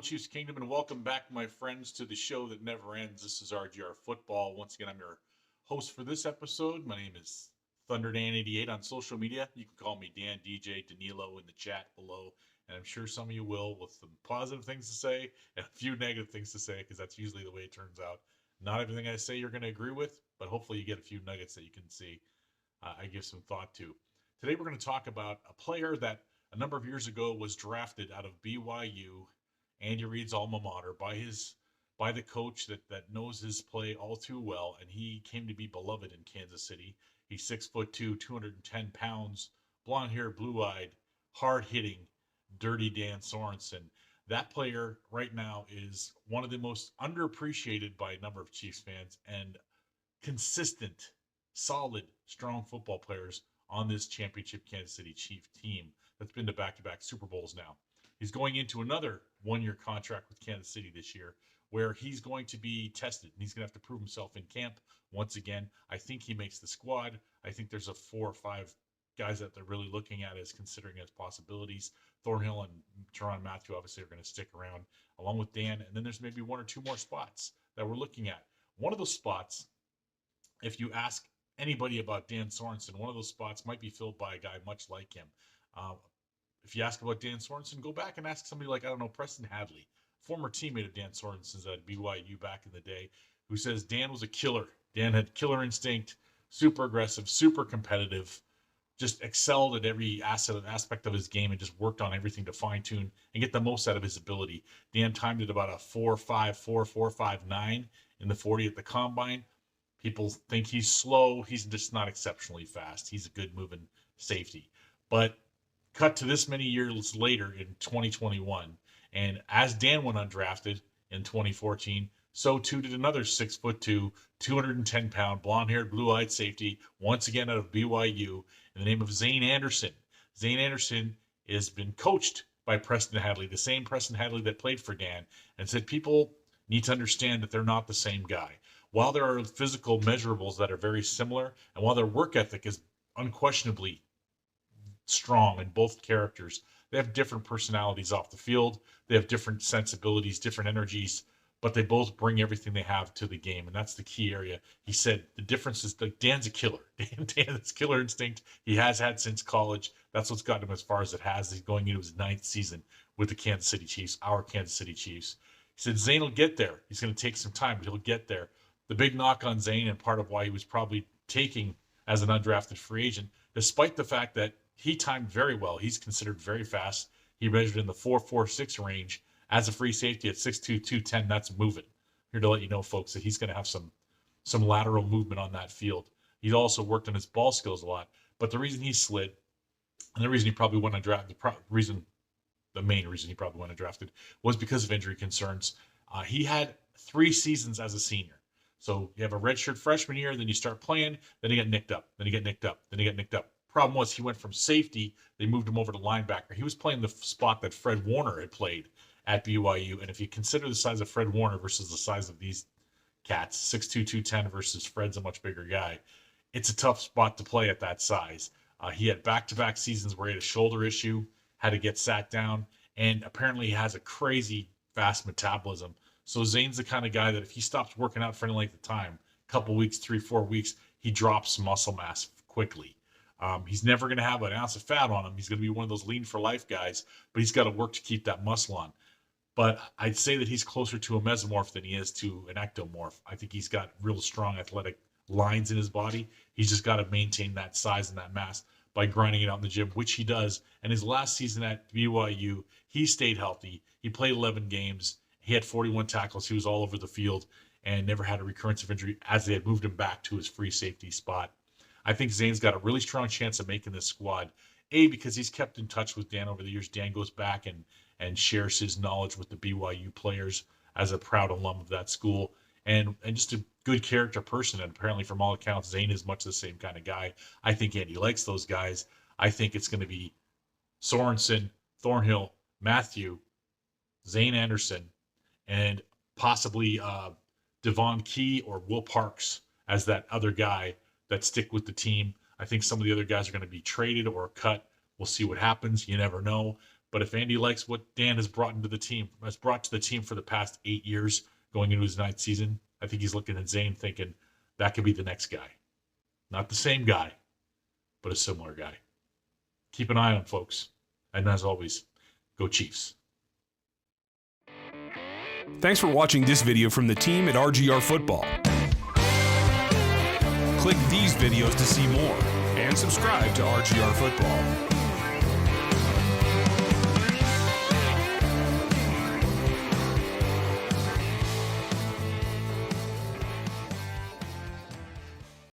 Chiefs Kingdom, and welcome back, my friends, to the show that never ends. This is RGR Football. Once again, I'm your host for this episode. My name is ThunderDan88 on social media. You can call me Dan, DJ, Danilo in the chat below, and I'm sure some of you will, with some positive things to say and a few negative things to say, because that's usually the way it turns out. Not everything I say you're going to agree with, but hopefully you get a few nuggets that you can see. I give some thought to. Today we're going to talk about a player that a number of years ago was drafted out of BYU, Andy Reid's alma mater, by the coach that knows his play all too well, and he came to be beloved in Kansas City. He's 6'2", 210 pounds, blonde hair, blue eyed, hard hitting, Dirty Dan Sorensen. That player right now is one of the most underappreciated by a number of Chiefs fans and consistent, solid, strong football players on this championship Kansas City Chief team that's been to back-to-back Super Bowls now. He's going into another one-year contract with Kansas City this year where he's going to be tested, and he's going to have to prove himself in camp once again. I think he makes the squad. I think there's a 4 or 5 guys that they're really looking at as considering as possibilities. Thornhill and Teron Matthew obviously are going to stick around, along with Dan, and then there's maybe 1 or 2 more spots that we're looking at. One of those spots, if you ask anybody about Dan Sorensen, one of those spots might be filled by a guy much like him. If you ask about Dan Sorensen, go back and ask somebody like, I don't know, Preston Hadley, former teammate of Dan Sorensen's at BYU back in the day, who says Dan was a killer. Dan had killer instinct, super aggressive, super competitive, just excelled at every aspect of his game and just worked on everything to fine-tune and get the most out of his ability. Dan timed it about a 4.54, 4.59 in the 40 at the combine. People think he's slow. He's just not exceptionally fast. He's a good moving safety. But cut to this many years later in 2021, and as Dan went undrafted in 2014, so too did another 6'2", 210-pound, blonde-haired, blue-eyed safety, once again out of BYU, in the name of Zayne Anderson. Zayne Anderson has been coached by Preston Hadley, the same Preston Hadley that played for Dan, and said people need to understand that they're not the same guy. While there are physical measurables that are very similar, and while their work ethic is unquestionably strong in both characters, they have different personalities off the field. They have different sensibilities, different energies, but they both bring everything they have to the game, and that's the key area. He said the difference is that Dan's a killer. Dan has killer instinct. He has had since college. That's what's gotten him as far as it has. He's going into his 9th season with the Kansas City Chiefs, our Kansas City Chiefs. He said Zayne will get there. He's going to take some time, but he'll get there. The big knock on Zayne, and part of why he was probably taking as an undrafted free agent, despite the fact that he timed very well. He's considered very fast. He measured in the 4.46 range as a free safety at 6'2", 210. That's moving. Here to let you know, folks, that he's going to have some lateral movement on that field. He's also worked on his ball skills a lot. But the reason he slid, and the reason he probably went undrafted, the main reason he probably went undrafted, was because of injury concerns. He had 3 seasons as a senior. So you have a redshirt freshman year, then you start playing, then you get nicked up, then you get nicked up, then you get nicked up. Problem was he went from safety, they moved him over to linebacker. He was playing the spot that Fred Warner had played at BYU, and if you consider the size of Fred Warner versus the size of these cats, 6'2", 210 versus Fred's a much bigger guy, it's a tough spot to play at that size. He had back-to-back seasons where he had a shoulder issue, had to get sat down, and apparently he has a crazy fast metabolism. So Zayne's the kind of guy that if he stops working out for any length of time, a couple weeks, 3-4 weeks, he drops muscle mass quickly. He's never going to have an ounce of fat on him. He's going to be one of those lean for life guys, but he's got to work to keep that muscle on. But I'd say that he's closer to a mesomorph than he is to an ectomorph. I think he's got real strong athletic lines in his body. He's just got to maintain that size and that mass by grinding it out in the gym, which he does. And his last season at BYU, he stayed healthy. He played 11 games. He had 41 tackles. He was all over the field and never had a recurrence of injury as they had moved him back to his free safety spot. I think Zayne's got a really strong chance of making this squad, because he's kept in touch with Dan over the years. Dan goes back and shares his knowledge with the BYU players as a proud alum of that school, and just a good character person. And apparently, from all accounts, Zayne is much the same kind of guy. I think Andy likes those guys. I think it's going to be Sorensen, Thornhill, Matthew, Zayne Anderson, and possibly Devon Key or Will Parks as that other guy that stick with the team. I think some of the other guys are going to be traded or cut. We'll see what happens. You never know. But if Andy likes what Dan has brought to the team for the past 8 years, going into his 9th season, I think he's looking at Zayne thinking that could be the next guy. Not the same guy, but a similar guy. Keep an eye on, folks. And as always, go Chiefs. Thanks for watching this video from the team at RGR Football. Click these videos to see more and subscribe to RGR Football.